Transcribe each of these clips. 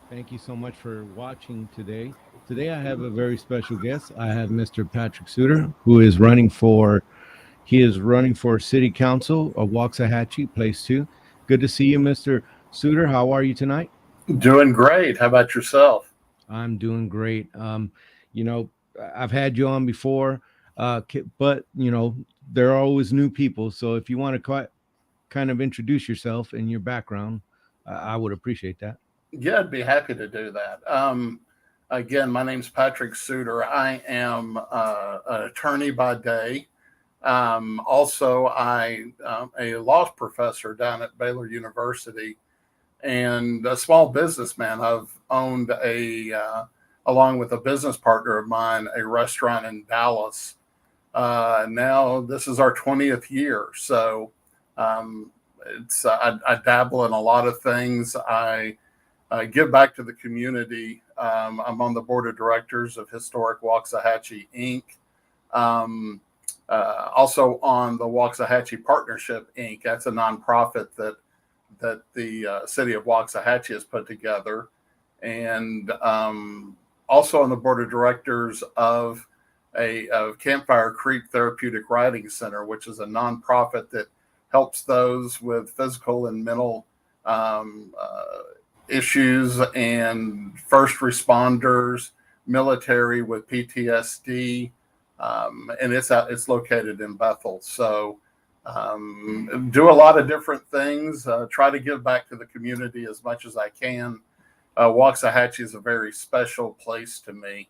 Thank you so much for watching today. Today I have a very special guest. I have Mr. Patrick Souter, who is running for city council of Waxahachie, place 2. Good to see you, Mr. Souter. How are you tonight? Doing great. How about yourself? I'm doing great. You know, I've had you on before, but there are always new people. So if you want to kind of introduce yourself and your background, I would appreciate that. Yeah, I'd be happy to do that. Again, my name's Patrick Souter. I am an attorney by day. Also, I am a law professor down at Baylor University and a small businessman. I've owned along with a business partner of mine, a restaurant in Dallas. Now this is our 20th year. So um, I dabble in a lot of things. I give back to the community. I'm on the board of directors of Historic Waxahachie Inc. Um, Also on the Waxahachie Partnership Inc. That's a nonprofit that the city of Waxahachie has put together, and also on the board of directors of Campfire Creek Therapeutic Riding Center, which is a nonprofit that helps those with physical and mental um, uh, issues and first responders, military with PTSD, and it's located in Bethel. So do a lot of different things. Try to give back to the community as much as I can. Waxahachie is a very special place to me.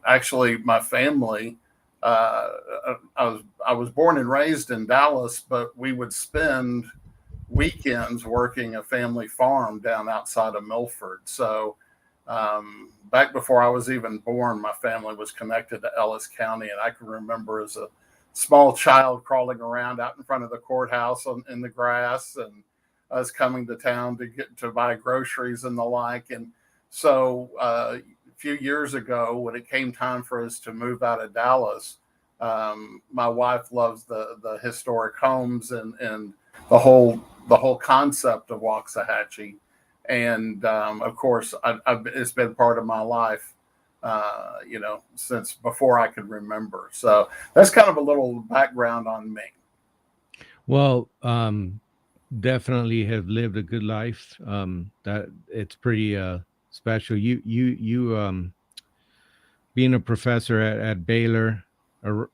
Actually, my family. Uh, I was born and raised in Dallas, but we would spend weekends working a family farm down outside of Milford. So back before I was even born, my family was connected to Ellis County, and I can remember as a small child crawling around out in front of the courthouse in the grass, and us coming to town to get to buy groceries and the like. And so a few years ago, when it came time for us to move out of Dallas, my wife loves the historic homes and the whole the whole concept of Waxahachie, and of course, it's been part of my life, since before I could remember. So that's kind of a little background on me. Well, definitely have lived a good life. That it's pretty special. You being a professor at Baylor,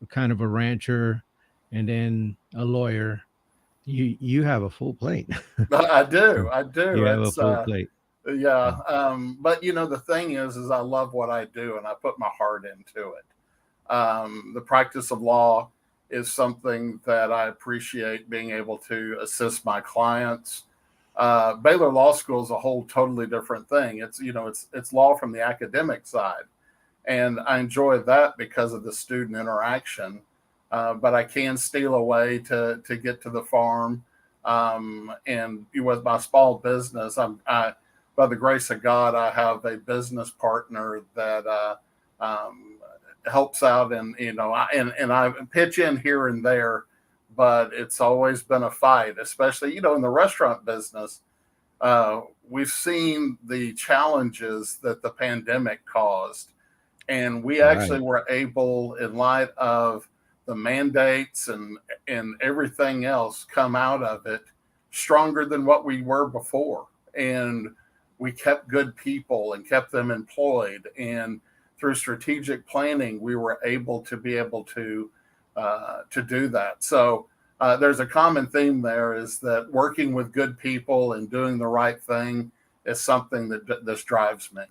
kind of a rancher, and then a lawyer. You have a full plate. I do. You have a It's full plate. Yeah. Yeah. But the thing is I love what I do and I put my heart into it. The practice of law is something that I appreciate being able to assist my clients. Baylor Law School is a whole totally different thing. It's law from the academic side, and I enjoy that because of the student interaction. But I can steal away to get to the farm, and with my small business, by the grace of God, I have a business partner that helps out, and and I pitch in here and there, but it's always been a fight, especially in the restaurant business. We've seen the challenges that the pandemic caused, and we actually Right. were able, in light of the mandates and everything else, come out of it stronger than what we were before. And we kept good people and kept them employed, and through strategic planning we were able to do that. So there's a common theme there, is that working with good people and doing the right thing is something that this drives me.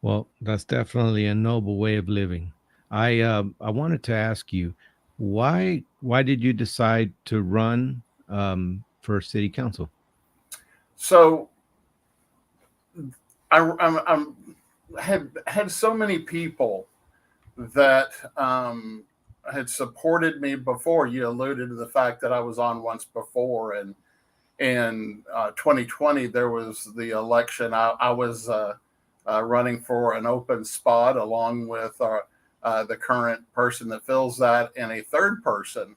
Well, that's definitely a noble way of living. I wanted to ask you, why did you decide to run for city council? So I'm had so many people that had supported me before. You alluded to the fact that I was on once before, and in 2020 there was the election. I was running for an open spot along with the current person that fills that, and a third person.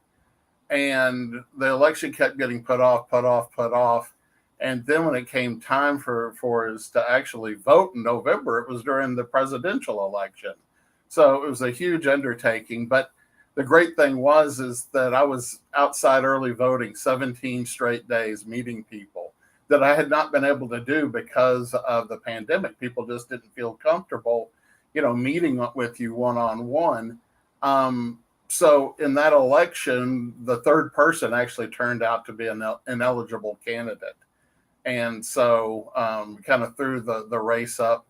And the election kept getting put off, put off, put off. And then when it came time for us to actually vote in November, it was during the presidential election. So it was a huge undertaking. But the great thing is that I was outside early voting 17 straight days, meeting people that I had not been able to do because of the pandemic. People just didn't feel comfortable, meeting with you one-on-one. So in that election, the third person actually turned out to be an ineligible candidate. And so kind of threw the race up.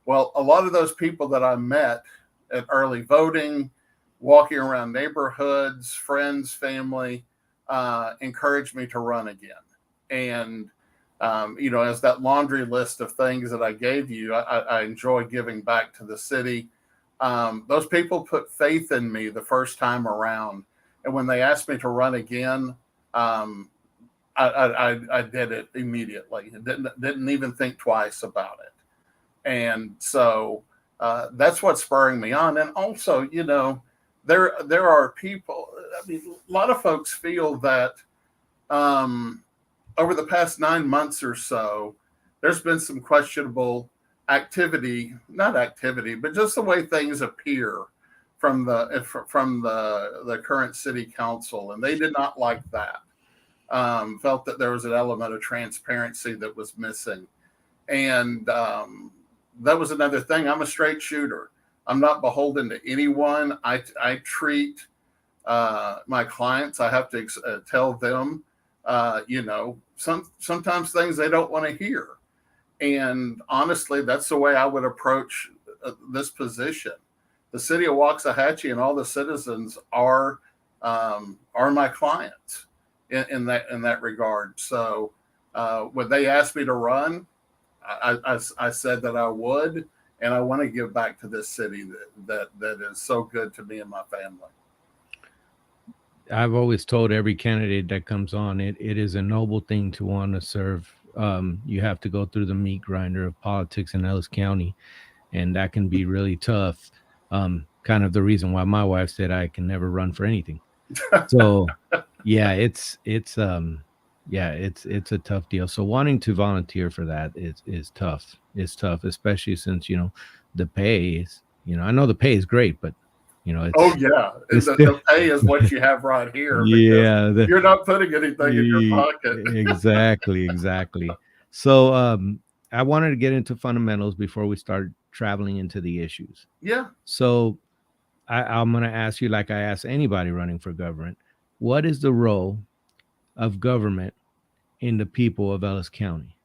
Well, a lot of those people that I met at early voting, walking around neighborhoods, friends, family, encouraged me to run again. And, as that laundry list of things that I gave you, I enjoy giving back to the city. Those people put faith in me the first time around. And when they asked me to run again, I did it immediately. Didn't even think twice about it. And so that's what's spurring me on. And also, there are people. I mean, a lot of folks feel that over the past 9 months or so, there's been some questionable activity, not activity, but just the way things appear from the current city council, and they did not like that. Felt that there was an element of transparency that was missing. And that was another thing. I'm a straight shooter. I'm not beholden to anyone. I treat my clients, I have to tell them, sometimes things they don't want to hear. And honestly, that's the way I would approach this position. The city of Waxahachie and all the citizens are my clients in that regard. So when they asked me to run, I said that I would, and I want to give back to this city that is so good to me and my family. I've always told every candidate that comes on, it is a noble thing to want to serve. You have to go through the meat grinder of politics in Ellis County, and that can be really tough. Kind of the reason why my wife said I can never run for anything. So yeah, it's a tough deal. So wanting to volunteer for that is tough. It's tough, especially since the pay is, I know the pay is great, but the pay is what you have right here. Yeah, you're not putting anything in your pocket. Exactly. So I wanted to get into fundamentals before we start traveling into the issues. Yeah. So I'm going to ask you, like I ask anybody running for government, what is the role of government in the people of Ellis County?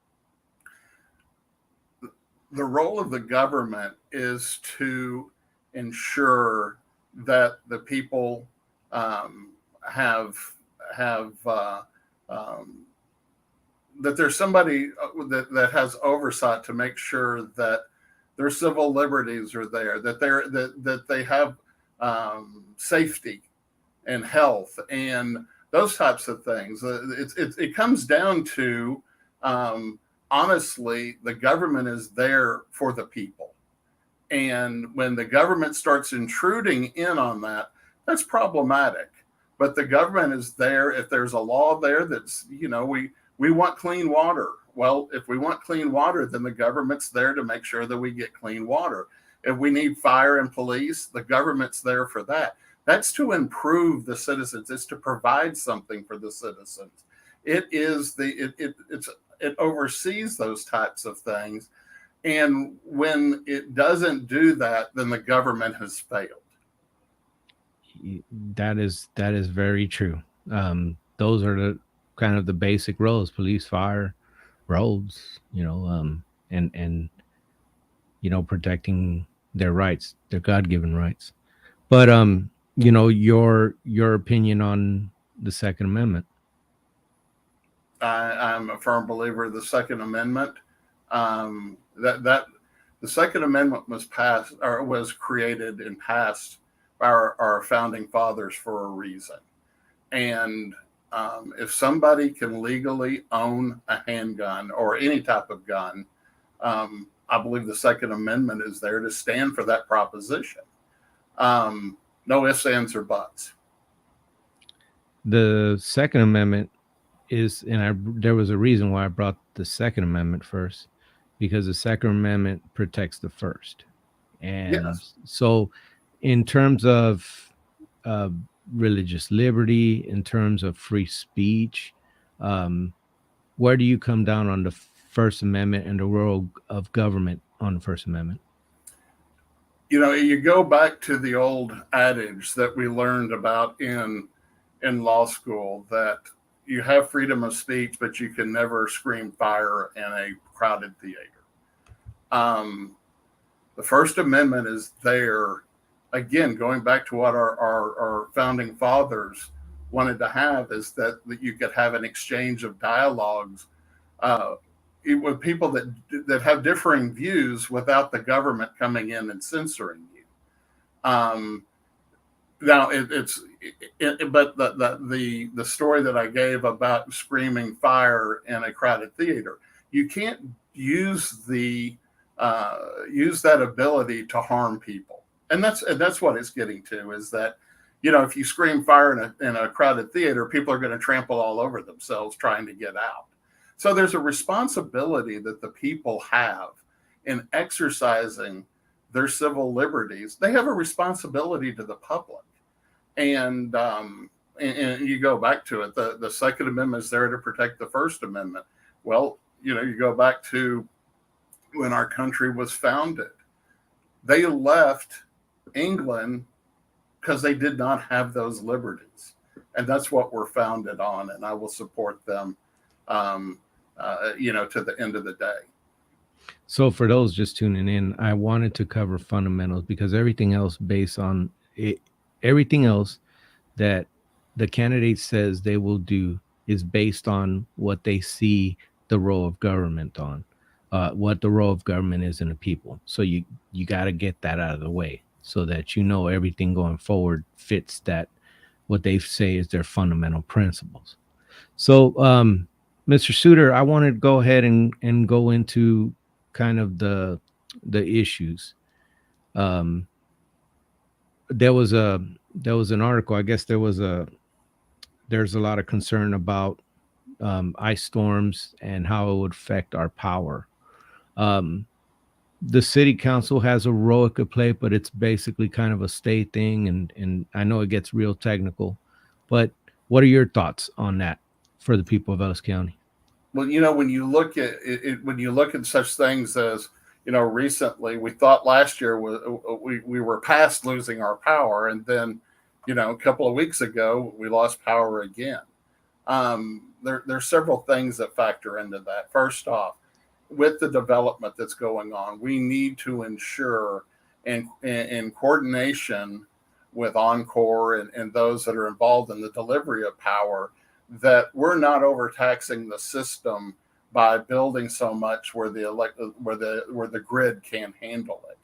The role of the government is to ensure that the people have that there's somebody that has oversight to make sure that their civil liberties are there, that they have safety and health and those types of things. It comes down to honestly, the government is there for the people. And when the government starts intruding in on that, that's problematic. But the government is there if there's a law there that's, we want clean water. Well, if we want clean water, then the government's there to make sure that we get clean water. If we need fire and police, the government's there for that. That's to improve the citizens. It's to provide something for the citizens. It oversees those types of things. And when it doesn't do that, then the government has failed. That is very true. Those are the kind of the basic roles: police, fire, roads. And protecting their rights, their God-given rights. But your opinion on the Second Amendment. I'm a firm believer of the Second Amendment. That the Second Amendment was passed or was created and passed by our founding fathers for a reason. And if somebody can legally own a handgun or any type of gun, I believe the Second Amendment is there to stand for that proposition. No ifs, ands, or buts. The Second Amendment is, and there was a reason why I brought the Second Amendment first, because the Second Amendment protects the First. And Yes. so, in terms of uh, religious liberty, in terms of free speech, um, where do you come down on the First Amendment and the role of government on the First Amendment? You go back to the old adage that we learned about in law school, that you have freedom of speech, but you can never scream fire in a crowded theater. Um, the First Amendment is there, again, going back to what our founding fathers wanted to have, is that you could have an exchange of dialogues uh, with people that have differing views without the government coming in and censoring you. Um, Now but the story that I gave about screaming fire in a crowded theater, you can't use the use that ability to harm people, and that's what it's getting to, is that if you scream fire in a crowded theater, people are going to trample all over themselves trying to get out. So there's a responsibility that the people have in exercising their civil liberties. They have a responsibility to the public. And you go back to it. The Second Amendment is there to protect the First Amendment. Well, you go back to when our country was founded. They left England because they did not have those liberties, and that's what we're founded on. And I will support them, to the end of the day. So, for those just tuning in, I wanted to cover fundamentals because everything else based on it, everything else that the candidate says they will do is based on what they see the role of government on, what the role of government is in the people. So you got to get that out of the way so that everything going forward fits that what they say is their fundamental principles. So, Mr. Souter, I want to go ahead and go into kind of the issues. Um, there was an article. I guess there's a lot of concern about ice storms and how it would affect our power. Um, the city council has a role it could play, but it's basically kind of a state thing, and I know it gets real technical. But what are your thoughts on that for the people of Ellis County? Well, when you look at it, when you look at such things as, recently, we thought last year we were past losing our power, and then, a couple of weeks ago we lost power again. There's several things that factor into that. First off, with the development that's going on, we need to ensure, in coordination with Encore and those that are involved in the delivery of power, that we're not overtaxing the system by building so much where the grid can't handle it.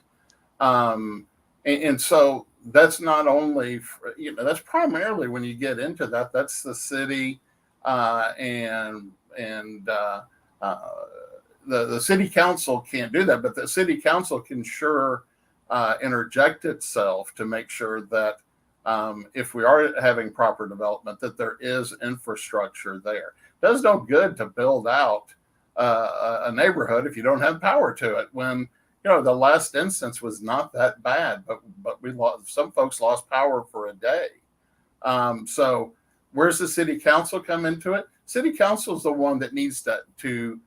And so that's not only that's primarily, when you get into that, that's the city, and the city council can't do that, but the city council can sure interject itself to make sure that, if we are having proper development, that there is infrastructure there. It does no good to build out a neighborhood if you don't have power to it. When the last instance was not that bad, but some folks lost power for a day. So where's the city council come into it? City council is the one that needs to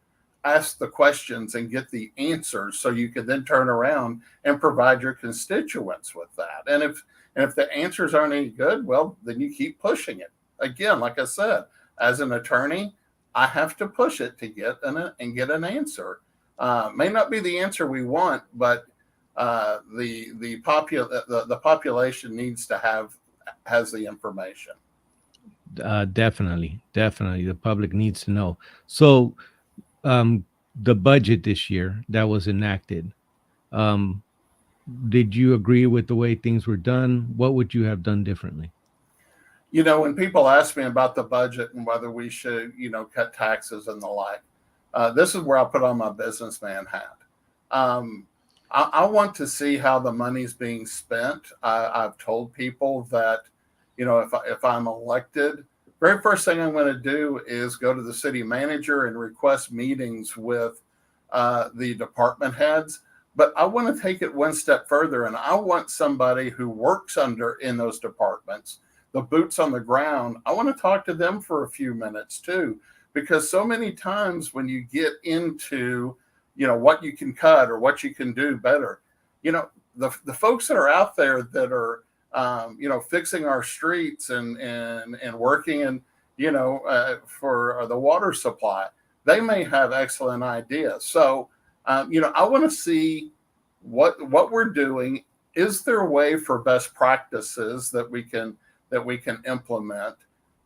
ask the questions and get the answers, so you can then turn around and provide your constituents with that. And if the answers aren't any good, well, then you keep pushing it. Again, like I said, as an attorney, I have to push it to get an answer. May not be the answer we want, but the population has the information. Definitely, the public needs to know. So, the budget this year that was enacted, um, did you agree with the way things were done? What would you have done differently? When people ask me about the budget and whether we should, cut taxes and the like, this is where I put on my businessman hat. Um, I want to see how the money's being spent. I've told people that, if I'm elected, very first thing I'm going to do is go to the city manager and request meetings with the department heads. But I want to take it one step further, and I want somebody who works in those departments, the boots on the ground. I want to talk to them for a few minutes too, because so many times when you get into, what you can cut or what you can do better, the folks that are out there that are, fixing our streets and working for the water supply, they may have excellent ideas. So, I want to see what we're doing. Is there a way for best practices that we can implement?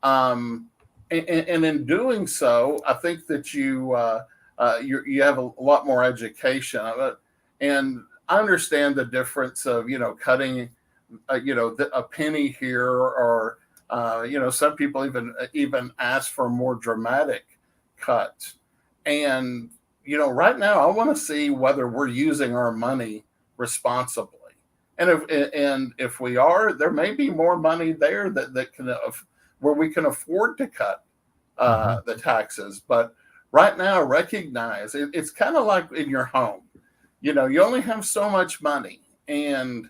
And in doing so, I think that you have a lot more education, and I understand the difference of cutting a penny here, or some people even ask for more dramatic cuts. And right now I want to see whether we're using our money responsibly. And if we are, there may be more money there that can where we can afford to cut the taxes. But right now, recognize it's kind of like in your home. You only have so much money, and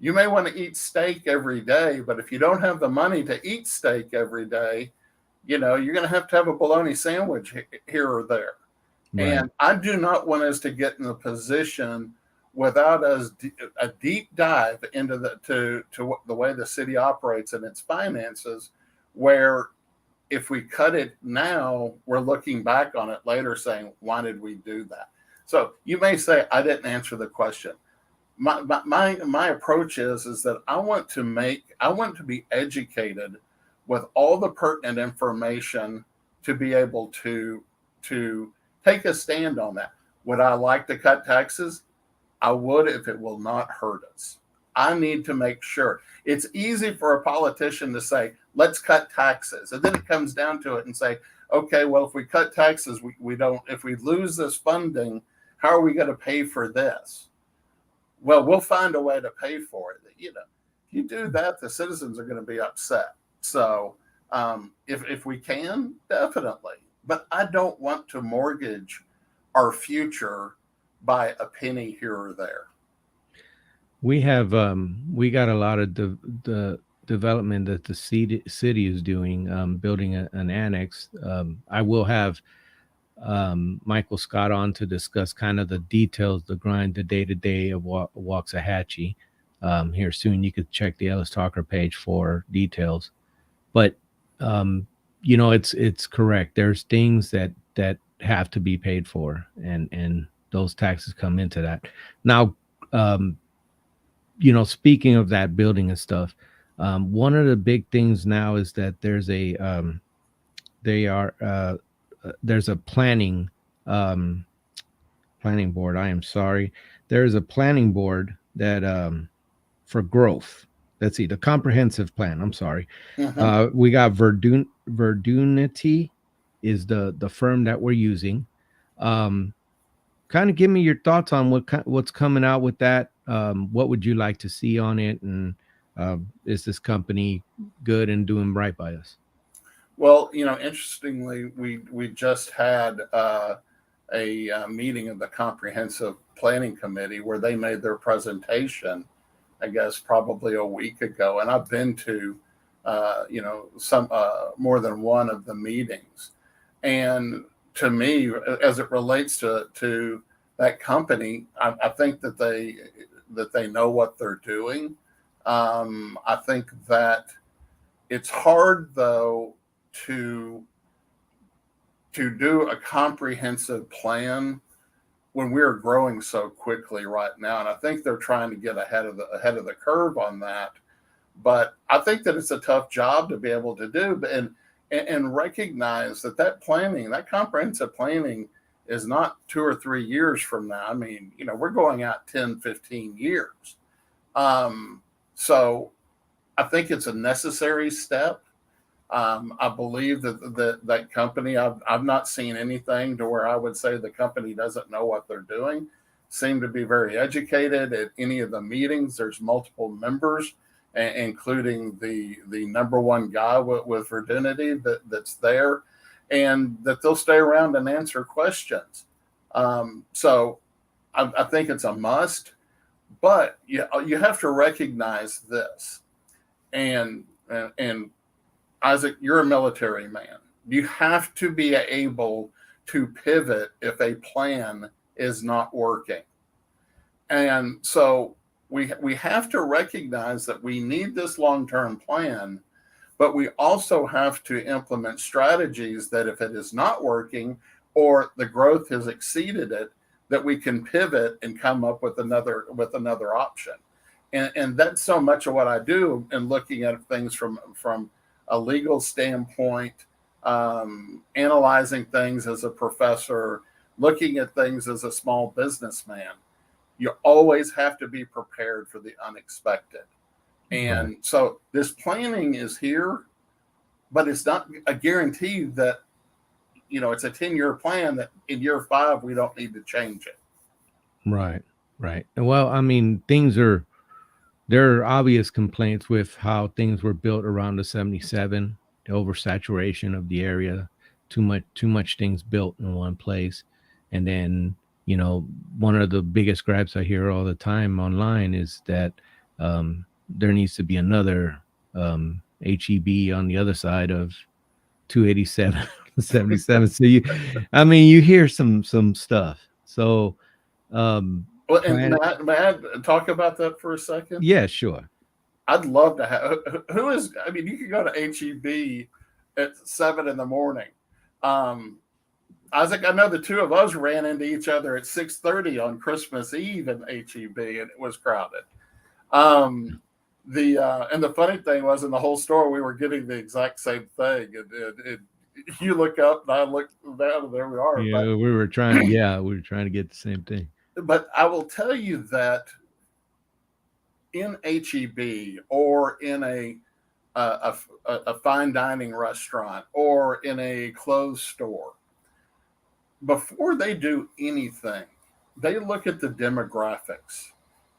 you may want to eat steak every day, but if you don't have the money to eat steak every day, you're going to have a bologna sandwich here or there. Right. And I do not want us to get in the position without us a deep dive into to the way the city operates and its finances, where if we cut it now, we're looking back on it later saying, why did we do that? So you may say, I didn't answer the question. My approach is that I want to be educated with all the pertinent information to be able to take a stand on that. Would I like to cut taxes? I would, if it will not hurt us. I need to make sure. It's easy for a politician to say, let's cut taxes. And then it comes down to it and say, okay, well, if we cut taxes, we don't, if we lose this funding, how are we going to pay for this? Well, we'll find a way to pay for it. If you do that, the citizens are going to be upset. So if we can, definitely. But I don't want to mortgage our future by a penny here or there. We have we got a lot of the development that the city is doing, building an annex. I will have Michael Scott on to discuss kind of the details, the grind, the day-to-day of Waxahachie here soon. You could check the Ellis Talker page for details. But it's correct. There's things that have to be paid for, and those taxes come into that. Now, speaking of that building and stuff, one of the big things now is that there's there's a planning board. I am sorry. There's a planning board that for growth. Let's see, the comprehensive plan. I'm sorry. We got Verdunity is the firm that we're using. Kind of give me your thoughts on what's coming out with that. What would you like to see on it, and is this company good and doing right by us? Well, interestingly, we just had a meeting of the Comprehensive Planning Committee where they made their presentation, I guess, probably a week ago. And I've been to, some more than one of the meetings. And to me, as it relates to that company, I think that they know what they're doing. I think that it's hard, though, to do a comprehensive plan when we're growing so quickly right now. And I think they're trying to get ahead of the curve on that. But I think that it's a tough job to be able to do, and recognize that planning, that comprehensive planning, is not 2 or 3 years from now. I mean, we're going out 10, 15 years. So I think it's a necessary step. I believe that company, I've not seen anything to where I would say the company doesn't know what they're doing. Seem to be very educated. At any of the meetings, there's multiple members including the number one guy with virginity that's there, and that they'll stay around and answer questions. So I think it's a must, but you have to recognize this. And Isaac, you're a military man. You have to be able to pivot if a plan is not working. And so we have to recognize that we need this long-term plan, but we also have to implement strategies that if it is not working or the growth has exceeded it, that we can pivot and come up with another option. And that's so much of what I do in looking at things from a legal standpoint, analyzing things as a professor, looking at things as a small businessman. You always have to be prepared for the unexpected. And so this planning is here, but it's not a guarantee that, it's a 10-year plan that in year 5, we don't need to change it. Right. Well, I mean, there are obvious complaints with how things were built around the 77, the oversaturation of the area, too much things built in one place. And then, one of the biggest gripes I hear all the time online is that there needs to be another HEB on the other side of 287, 77. So you hear some stuff. So well, and may I talk about that for a second? Yeah, sure. I'd love to have you could go to HEB at 7 a.m. Isaac, I know the two of us ran into each other at 6:30 on Christmas Eve in HEB, and it was crowded. And the funny thing was, in the whole store, we were getting the exact same thing. And you look up, and I look down, and there we are. Yeah, we were trying to get the same thing. But I will tell you that in HEB or in a fine dining restaurant or in a clothes store, before they do anything, they look at the demographics,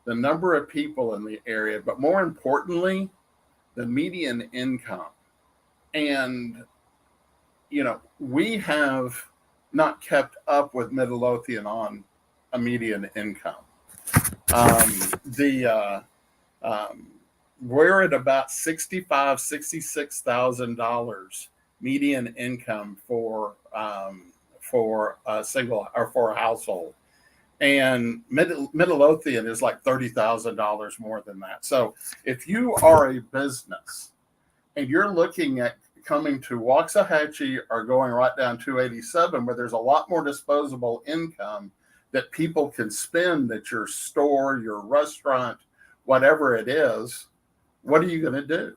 the number of people in the area, but more importantly, the median income. And, we have not kept up with Midlothian on a median income. We're at about $66,000 median income for a single or for a household, and Midlothian is like $30,000 more than that. So if you are a business and you're looking at coming to Waxahachie or going right down 287, where there's a lot more disposable income that people can spend at your store, your restaurant, whatever it is, what are you going to do?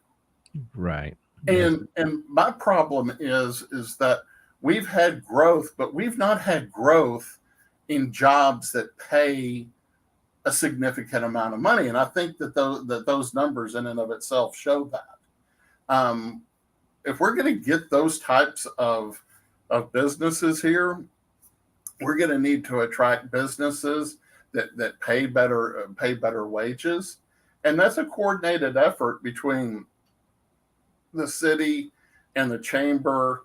Right. And my problem is that we've had growth, but we've not had growth in jobs that pay a significant amount of money. And I think that those numbers in and of itself show that. If we're going to get those types of businesses here, we're going to need to attract businesses that pay better wages. And that's a coordinated effort between the city and the chamber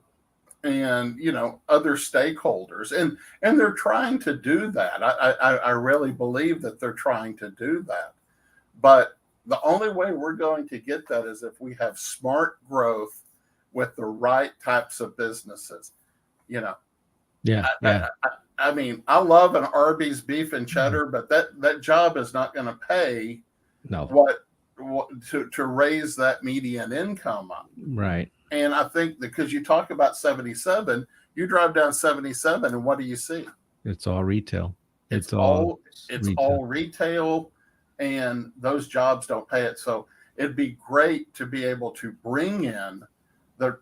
and other stakeholders, and they're trying to do that. I really believe that they're trying to do that, but the only way we're going to get that is if we have smart growth with the right types of businesses. I mean, I love an Arby's beef and cheddar, but that job is not going to pay what to raise that median income up. Right. And I think because you talk about 77, you drive down 77, and what do you see? It's all retail. It's all retail, and those jobs don't pay it. So it'd be great to be able to bring in the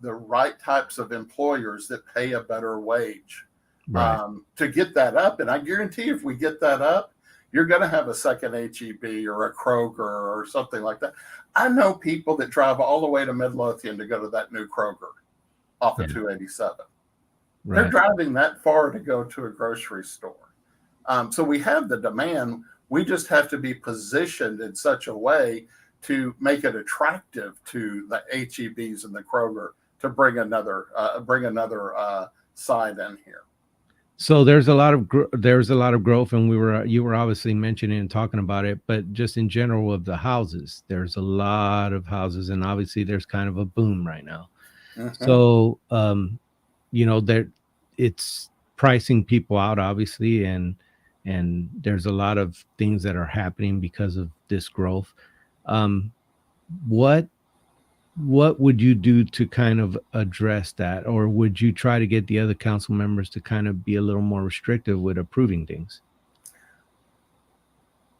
right types of employers that pay a better wage, right, to get that up. And I guarantee if we get that up, you're going to have a second HEB or a Kroger or something like that. I know people that drive all the way to Midlothian to go to that new Kroger off of 287. Right. They're driving that far to go to a grocery store. So we have the demand. We just have to be positioned in such a way to make it attractive to the HEBs and the Kroger to bring another side in here. So there's a lot of growth, and you were obviously mentioning and talking about it, but just in general of the houses, there's a lot of houses, and obviously there's kind of a boom right now. Mm-hmm. So there it's pricing people out, obviously, and there's a lot of things that are happening because of this growth. Um, what what would you do to kind of address that, or would you try to get the other council members to kind of be a little more restrictive with approving things?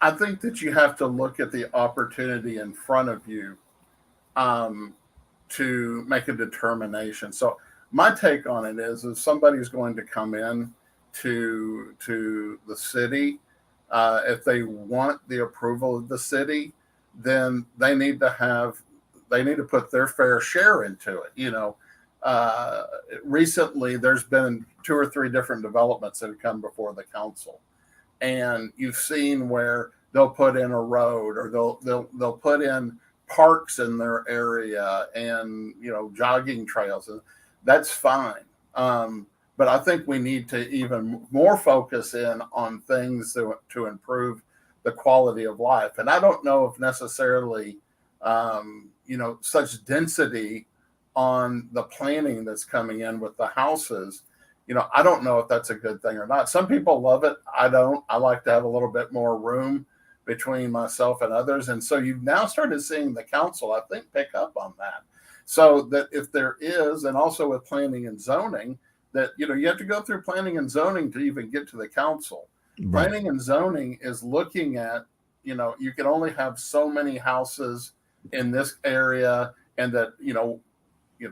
I think that you have to look at the opportunity in front of you um, to make a determination. So my take on it is, if somebody's going to come in to the city, if they want the approval of the city, then they need to put their fair share into it. Recently there's been 2 or 3 different developments that have come before the council, and you've seen where they'll put in a road, or they'll put in parks in their area, and jogging trails, and that's fine. But I think we need to even more focus in on things to improve the quality of life. And I don't know if necessarily such density on the planning that's coming in with the houses. I don't know if that's a good thing or not. Some people love it. I don't. I like to have a little bit more room between myself and others. And so you've now started seeing the council, I think, pick up on that. So that if there is, and also with planning and zoning, that you have to go through planning and zoning to even get to the council. Right. Planning and zoning is looking at, you can only have so many houses in this area, and that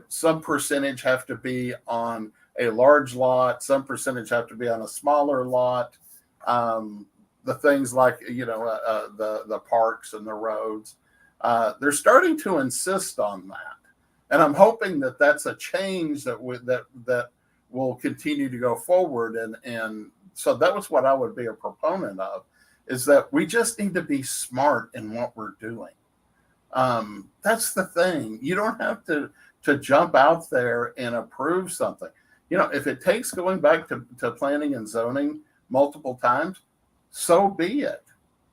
some percentage have to be on a large lot, some percentage have to be on a smaller lot. The things like the parks and the roads, they're starting to insist on that, and I'm hoping that that's a change that will continue to go forward. And so that was what I would be a proponent of, is that we just need to be smart in what we're doing. That's the thing. You don't have to jump out there and approve something. If it takes going back to planning and zoning multiple times, so be it.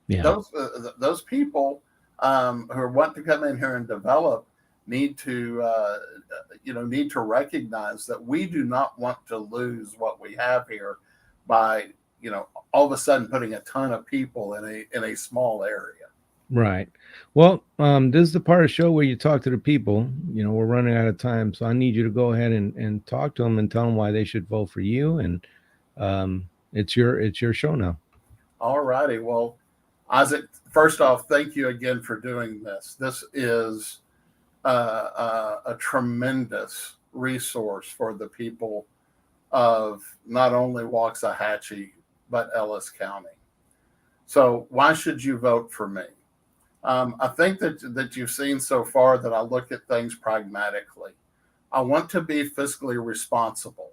Yeah. Those people who want to come in here and develop need to recognize that we do not want to lose what we have here by all of a sudden putting a ton of people in a small area. Right. Well, this is the part of the show where you talk to the people. We're running out of time, so I need you to go ahead and talk to them and tell them why they should vote for you. And it's your show now. All righty. Well, Isaac, first off, thank you again for doing this. This is a tremendous resource for the people of not only Waxahachie, but Ellis County. So why should you vote for me? I think that you've seen so far that I look at things pragmatically. I want to be fiscally responsible.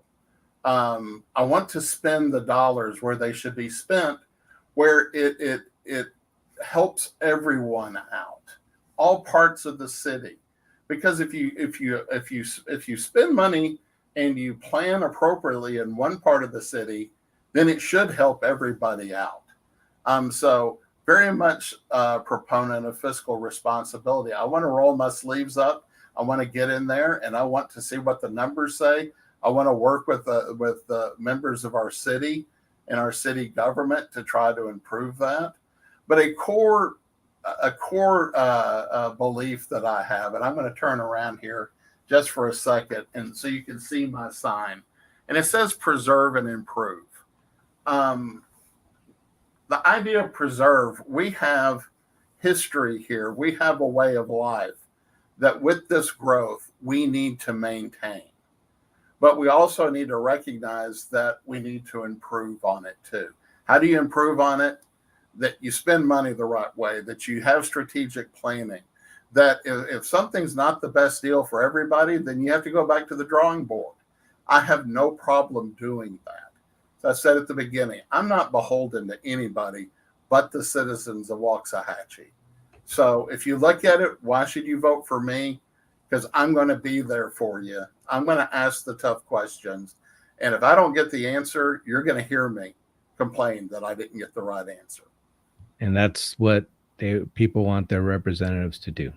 I want to spend the dollars where they should be spent, where it helps everyone out, all parts of the city. Because if you spend money and you plan appropriately in one part of the city, then it should help everybody out. So very much a proponent of fiscal responsibility. I want to roll my sleeves up. I want to get in there, and I want to see what the numbers say. I want to work with the members of our city and our city government to try to improve that. But a core belief that I have, and I'm going to turn around here just for a second, and so you can see my sign, and it says preserve and improve. The idea of preserve, we have history here. We have a way of life that with this growth, we need to maintain. But we also need to recognize that we need to improve on it too. How do you improve on it? That you spend money the right way, that you have strategic planning, that if something's not the best deal for everybody, then you have to go back to the drawing board. I have no problem doing that. So I said at the beginning, I'm not beholden to anybody but the citizens of Waxahachie. So if you look at it, why should you vote for me? Because I'm going to be there for you. I'm going to ask the tough questions. And if I don't get the answer, you're going to hear me complain that I didn't get the right answer. And that's what people want their representatives to do.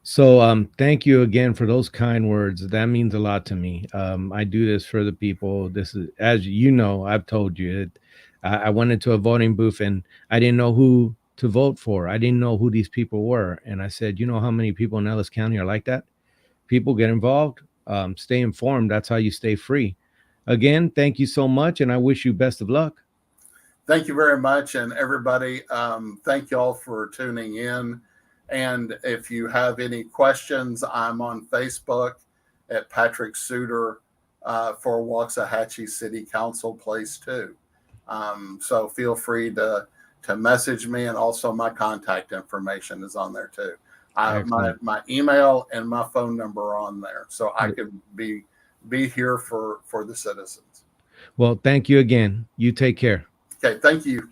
So thank you again for those kind words. That means a lot to me. I do this for the people. This is, as you know, I've told you it. I went into a voting booth and I didn't know who to vote for. I didn't know who these people were. And I said, you know how many people in Ellis County are like that? People get involved, stay informed. That's how you stay free. Again, thank you so much. And I wish you best of luck. Thank you very much. And everybody, thank you all for tuning in. And if you have any questions, I'm on Facebook at Patrick Souter for Waxahachie City Council Place 2. So feel free to message me, and also my contact information is on there too. My email and my phone number are on there, so I can be here for the citizens. Well, thank you again. You take care. Okay, thank you.